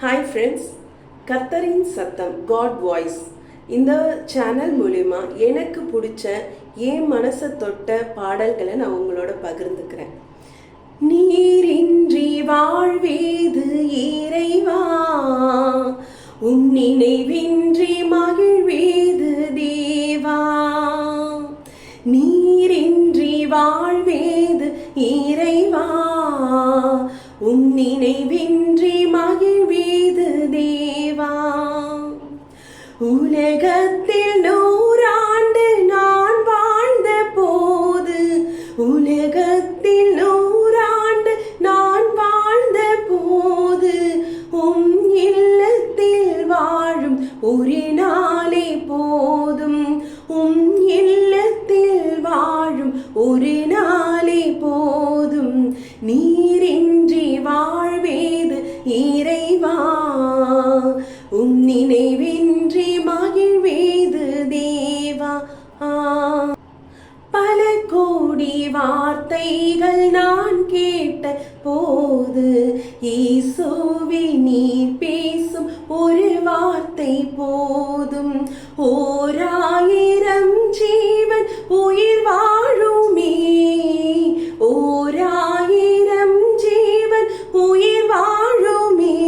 Hi friends, கர்த்தரின் சத்தம் God voice இந்த சேனல் மூலிமா எனக்கு பிடிச்ச என் மனசை தொட்ட பாடல்களை நான் உங்களோட பகிர்ந்துக்கிறேன். நீரின்றி வாழ்வேது இறைவா, உன் நினைவின்றி மகிழ்வேது தேவா. நீரின்றி வாழ்வேது இறைவா, உன் நினைவின்றி மகிழ்வேது தேவா. உலகத்தில் 100 ஆண்டு நான் வாழ்ந்த போது, உலகத்தில் 100 ஆண்டு நான் வாழ்ந்த போது, உம் இல்லத்தில் வாழும் ஒரு நாளே போதும், உம் இல்லத்தில் வாழும் ஒரு நாளே போதும். நீரின்றி வாழ்வேது இறைவா, உம் நினைவின்றி மகிழ்வேது தேவா. பல கோடி வார்த்தைகள் நான் கேட்ட போது, இயேசுவே நீர் பேசும் ஒரு வார்த்தை போதும். 1000 ஜீவன் உயிர் வாழுமே, 1000 ஜீவன் உயிர் வாழுமே.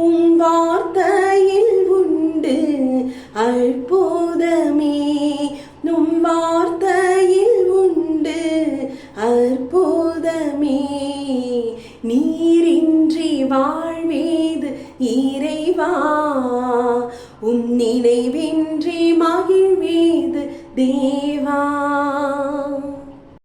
உம் வார்த்தையில் உண்டு அற்புதமே, உம் வார்த்தையில் உண்டு அற்புதமே. நீரின்றி வாழ்வேது இறைவா, உம் நினைவின்றி மகிழ்வேது தேவா.